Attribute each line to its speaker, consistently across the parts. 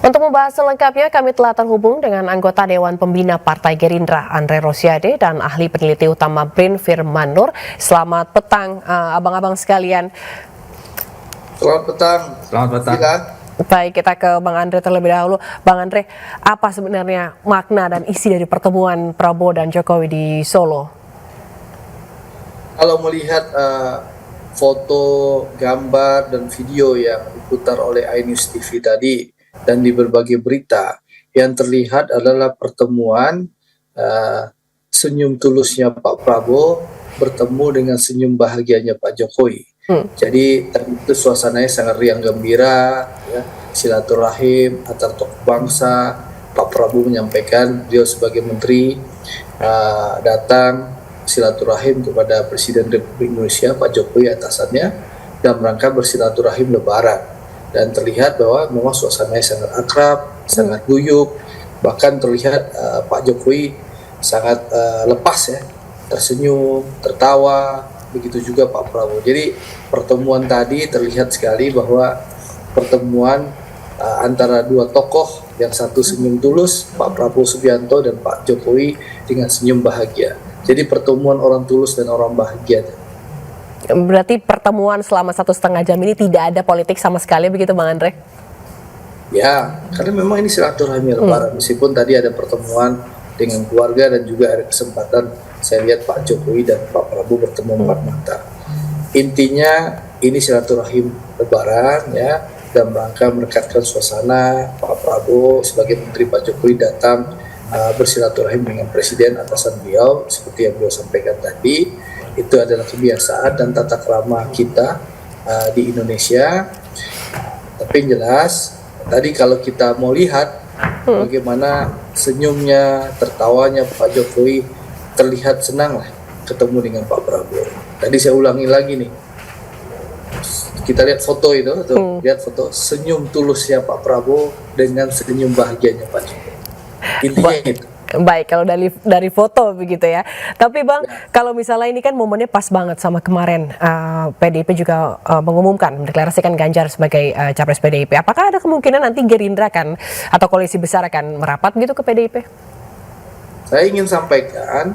Speaker 1: Untuk membahas selengkapnya, kami telah terhubung dengan anggota Dewan Pembina Partai Gerindra, Andre Rosiade, dan ahli peneliti utama BRIN, Firman Nur. Selamat petang, abang-abang sekalian.
Speaker 2: Selamat petang.
Speaker 3: Selamat petang.
Speaker 1: Baik, kita ke Bang Andre terlebih dahulu. Bang Andre, apa sebenarnya makna dan isi dari pertemuan Prabowo dan Jokowi di Solo?
Speaker 2: Kalau melihat foto, gambar, dan video yang diputar oleh iNews TV tadi dan di berbagai berita, yang terlihat adalah pertemuan senyum tulusnya Pak Prabowo bertemu dengan senyum bahagianya Pak Jokowi. Jadi itu suasananya sangat riang gembira, ya, silaturahim antar tokoh bangsa. Pak Prabowo menyampaikan beliau sebagai menteri datang silaturahim kepada Presiden Republik Indonesia Pak Jokowi atasannya dalam rangka bersilaturahim Lebaran, dan terlihat bahwa memang suasananya sangat akrab, sangat guyup, bahkan terlihat Pak Jokowi sangat lepas ya, tersenyum, tertawa, begitu juga Pak Prabowo. Jadi pertemuan tadi terlihat sekali bahwa pertemuan antara dua tokoh, yang satu senyum tulus Pak Prabowo Subianto dan Pak Jokowi dengan senyum bahagia. Jadi pertemuan orang tulus dan orang bahagia.
Speaker 1: Berarti pertemuan selama 1,5 jam ini tidak ada politik sama sekali, begitu Bang Andre?
Speaker 2: Ya, karena memang ini silaturahmi Lebaran. Meskipun tadi ada pertemuan dengan keluarga dan juga ada kesempatan saya lihat Pak Jokowi dan Pak Prabowo bertemu empat mata. Intinya ini silaturahim Lebaran ya, dalam rangka merekatkan suasana. Pak Prabowo sebagai menteri, Pak Jokowi datang bersilaturahim dengan presiden atasan beliau, seperti yang beliau sampaikan tadi. Itu adalah kebiasaan dan tata krama kita di Indonesia. Tapi yang jelas tadi kalau kita mau lihat bagaimana senyumnya, tertawanya Pak Jokowi, terlihat senang lah ketemu dengan Pak Prabowo. Tadi saya ulangi lagi nih, kita lihat foto itu, lihat foto senyum tulusnya Pak Prabowo dengan senyum bahagianya Pak Jokowi. Intinya itu.
Speaker 1: Baik, kalau dari foto begitu ya. Tapi Bang, kalau misalnya ini kan momennya pas banget sama kemarin PDIP juga mengumumkan, mendeklarasikan Ganjar sebagai capres PDIP. Apakah ada kemungkinan nanti Gerindra kan atau koalisi besar akan merapat gitu ke PDIP?
Speaker 2: Saya ingin sampaikan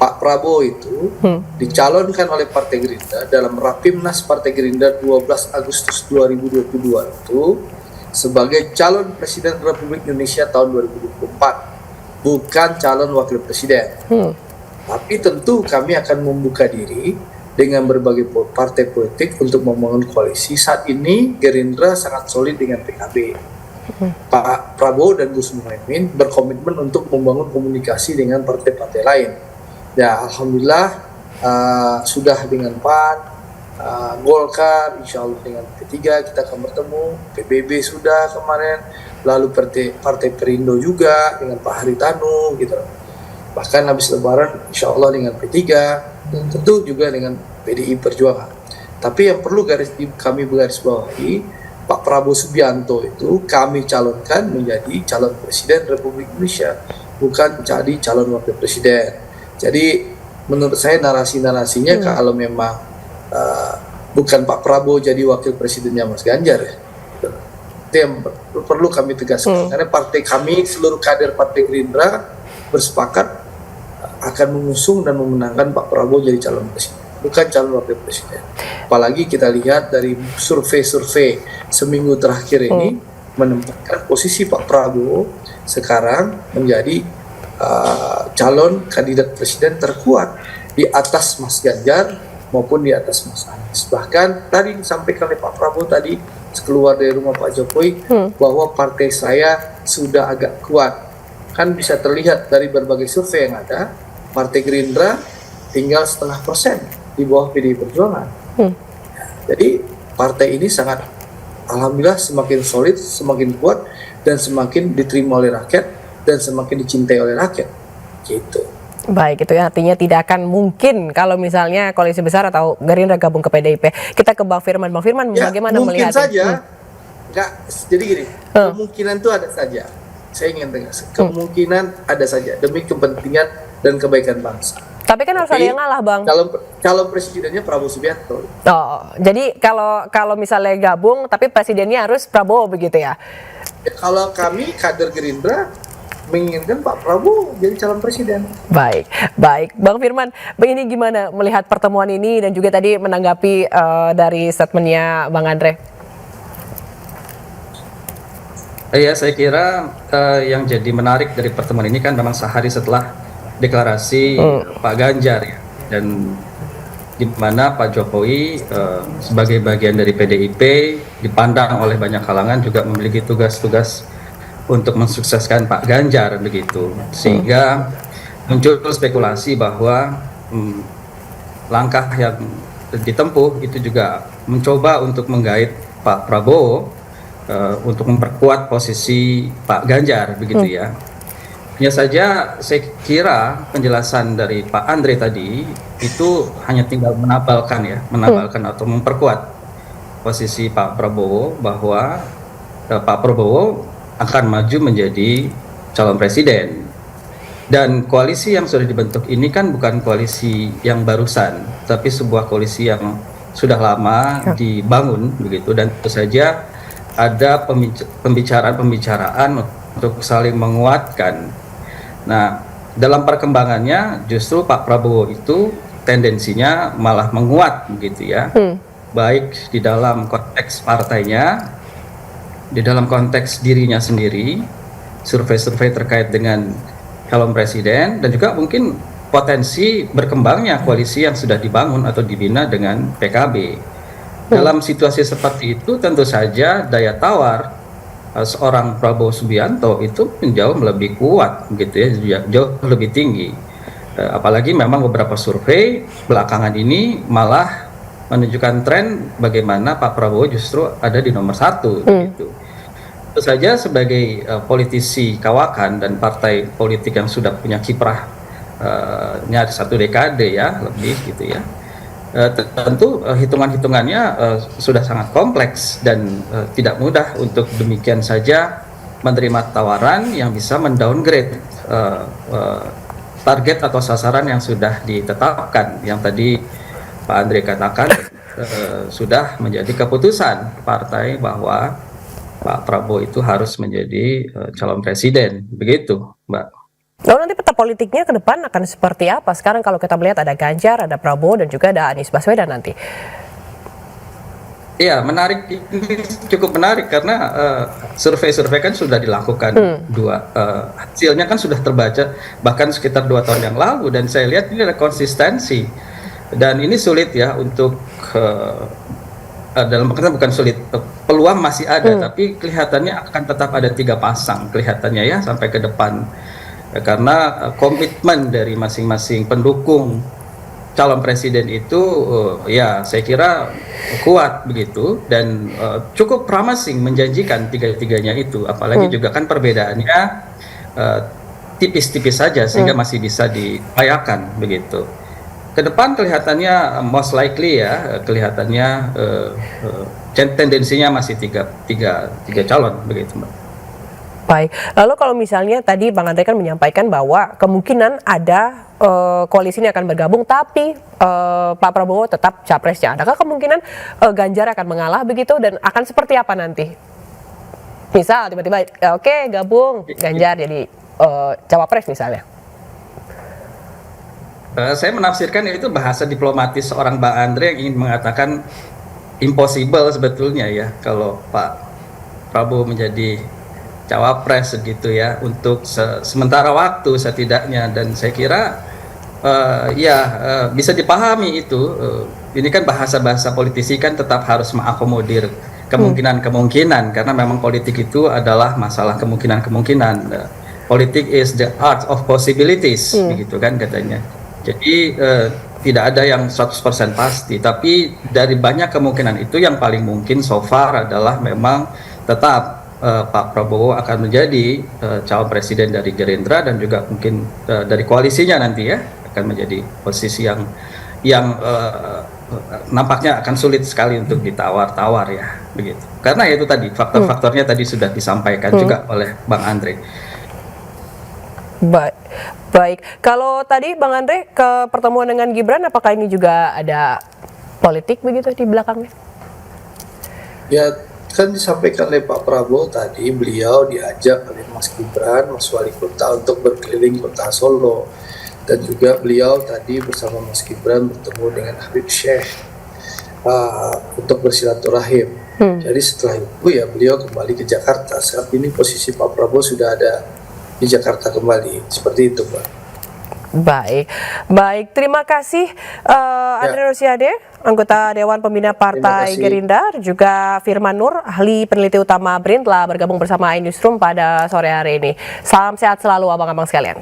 Speaker 2: Pak Prabowo itu dicalonkan oleh Partai Gerindra dalam Rapimnas Partai Gerindra 12 Agustus 2022 itu sebagai calon Presiden Republik Indonesia tahun 2024. Bukan calon wakil presiden. Tapi tentu kami akan membuka diri dengan berbagai partai politik untuk membangun koalisi. Saat ini Gerindra sangat solid dengan PKB. Pak Prabowo dan Gus Muhaimin berkomitmen untuk membangun komunikasi dengan partai-partai lain. Ya, alhamdulillah sudah dengan PAN, Golkar, insya Allah dengan P3 kita akan bertemu, PBB sudah kemarin, lalu partai Perindo juga dengan Pak Haritanu gitu. Bahkan habis Lebaran insya Allah dengan P3 dan tentu juga dengan PDI Perjuangan. Tapi yang perlu kami garis bawahi, Pak Prabowo Subianto itu kami calonkan menjadi calon Presiden Republik Indonesia, bukan jadi calon wakil presiden. Jadi menurut saya narasi-narasinya kalau memang bukan Pak Prabowo jadi wakil presidennya Mas Ganjar ya. Itu yang perlu kami tegaskan, karena partai kami, seluruh kader Partai Gerindra bersepakat akan mengusung dan memenangkan Pak Prabowo jadi calon presiden, bukan calon wakil presiden. Apalagi kita lihat dari survei-survei seminggu terakhir ini menempatkan posisi Pak Prabowo sekarang menjadi calon kandidat presiden terkuat di atas Mas Ganjar maupun di atas Mas Anies. Bahkan tadi disampaikan oleh Pak Prabowo tadi keluar dari rumah Pak Jokowi bahwa partai saya sudah agak kuat. Kan bisa terlihat dari berbagai survei yang ada, Partai Gerindra tinggal 0,5% di bawah PDI Perjuangan. Jadi partai ini sangat, alhamdulillah, semakin solid, semakin kuat, dan semakin diterima oleh rakyat dan semakin dicintai oleh rakyat. Gitu.
Speaker 1: Baik, itu ya, artinya tidak akan mungkin kalau misalnya koalisi besar atau Gerindra gabung ke PDIP. Kita ke Bang Firman. Bang Firman, ya, bagaimana melihat?
Speaker 2: Mungkin saja, enggak, jadi gini, kemungkinan itu ada saja. Saya ingin tegas, kemungkinan ada saja demi kepentingan dan kebaikan bangsa.
Speaker 1: Tapi kan harus ada yang ngalah, Bang.
Speaker 2: Calon presidennya Prabowo Subianto.
Speaker 1: Oh, jadi kalau misalnya gabung, tapi presidennya harus Prabowo begitu ya?
Speaker 2: Ya, kalau kami kader Gerindra menginginkan Pak Prabowo jadi calon presiden.
Speaker 1: Baik, baik. Bang Firman, ini gimana melihat pertemuan ini dan juga tadi menanggapi dari statementnya Bang Andre?
Speaker 3: Iya, saya kira yang jadi menarik dari pertemuan ini kan memang sehari setelah deklarasi Pak Ganjar ya, dan di mana Pak Jokowi sebagai bagian dari PDIP dipandang oleh banyak kalangan juga memiliki tugas-tugas untuk mensukseskan Pak Ganjar begitu, sehingga muncul spekulasi bahwa langkah yang ditempuh itu juga mencoba untuk menggait Pak Prabowo untuk memperkuat posisi Pak Ganjar begitu ya. Hanya saja saya kira penjelasan dari Pak Andre tadi itu hanya tinggal menabalkan atau memperkuat posisi Pak Prabowo bahwa Pak Prabowo akan maju menjadi calon presiden. Dan koalisi yang sudah dibentuk ini kan bukan koalisi yang barusan, tapi sebuah koalisi yang sudah lama dibangun begitu, dan tentu saja ada pembicaraan untuk saling menguatkan. Nah, dalam perkembangannya justru Pak Prabowo itu tendensinya malah menguat begitu ya, baik di dalam konteks partainya, di dalam konteks dirinya sendiri, survei-survei terkait dengan calon presiden, dan juga mungkin potensi berkembangnya koalisi yang sudah dibangun atau dibina dengan PKB. Dalam situasi seperti itu tentu saja daya tawar seorang Prabowo Subianto itu jauh lebih kuat gitu ya, jauh lebih tinggi. Apalagi memang beberapa survei belakangan ini malah menunjukkan tren bagaimana Pak Prabowo justru ada di nomor 1 gitu. Tentu saja sebagai politisi kawakan dan partai politik yang sudah punya kiprah nyaris 1 dekade ya lebih gitu ya. Tentu hitungan-hitungannya sudah sangat kompleks dan tidak mudah untuk demikian saja menerima tawaran yang bisa mendowngrade target atau sasaran yang sudah ditetapkan, yang tadi Pak Andre katakan sudah menjadi keputusan partai bahwa Pak Prabowo itu harus menjadi calon presiden, begitu Mbak.
Speaker 1: Lalu nanti peta politiknya ke depan akan seperti apa? Sekarang kalau kita melihat ada Ganjar, ada Prabowo, dan juga ada Anies Baswedan nanti.
Speaker 3: Iya, menarik, ini cukup menarik karena survei-survei kan sudah dilakukan hasilnya kan sudah terbaca bahkan sekitar 2 tahun yang lalu, dan saya lihat ini ada konsistensi, dan ini sulit ya untuk dalam maksudnya bukan sulit, peluang masih ada, tapi kelihatannya akan tetap ada 3 pasang kelihatannya ya sampai ke depan. Karena komitmen dari masing-masing pendukung calon presiden itu ya saya kira kuat begitu, dan cukup promising, menjanjikan tiga-tiganya itu, apalagi juga kan perbedaannya tipis-tipis saja sehingga masih bisa diupayakan begitu. Ke depan kelihatannya most likely ya, kelihatannya tendensinya masih tiga calon begitu Mbak.
Speaker 1: Baik, lalu kalau misalnya tadi Bang Andre kan menyampaikan bahwa kemungkinan ada koalisi ini akan bergabung, tapi Pak Prabowo tetap capresnya. Adakah kemungkinan Ganjar akan mengalah begitu, dan akan seperti apa nanti? Misal tiba-tiba oke, gabung Ganjar jadi cawapres misalnya.
Speaker 3: Saya menafsirkan itu bahasa diplomatis seorang Bang Andre yang ingin mengatakan impossible sebetulnya ya kalau Pak Prabowo menjadi cawapres gitu ya untuk sementara waktu setidaknya, dan saya kira bisa dipahami itu. Ini kan bahasa-bahasa politisi kan tetap harus mengakomodir kemungkinan-kemungkinan, karena memang politik itu adalah masalah kemungkinan-kemungkinan. Politik is the art of possibilities begitu kan katanya. Jadi tidak ada yang 100% pasti, tapi dari banyak kemungkinan itu yang paling mungkin so far adalah memang tetap Pak Prabowo akan menjadi calon presiden dari Gerindra, dan juga mungkin dari koalisinya nanti ya akan menjadi posisi yang nampaknya akan sulit sekali untuk ditawar-tawar ya begitu. Karena itu tadi faktor-faktornya tadi sudah disampaikan juga oleh Bang Andre.
Speaker 1: Baik. Kalau tadi Bang Andre ke pertemuan dengan Gibran, apakah ini juga ada politik begitu di belakangnya?
Speaker 2: Ya, kan disampaikan oleh Pak Prabowo tadi, beliau diajak oleh Mas Gibran, Mas Wali Kota untuk berkeliling kota Solo. Dan juga beliau tadi bersama Mas Gibran bertemu dengan Habib Syekh untuk bersilaturahim. Jadi setelah itu ya beliau kembali ke Jakarta. Saat ini posisi Pak Prabowo sudah ada di Jakarta kembali. Seperti itu, Pak.
Speaker 1: Baik. Terima kasih Andre Rosiade, anggota Dewan Pembina Partai Gerindra, juga Firman Nur, ahli peneliti utama BRIN, telah bergabung bersama iNewsroom pada sore hari ini. Salam sehat selalu abang-abang sekalian.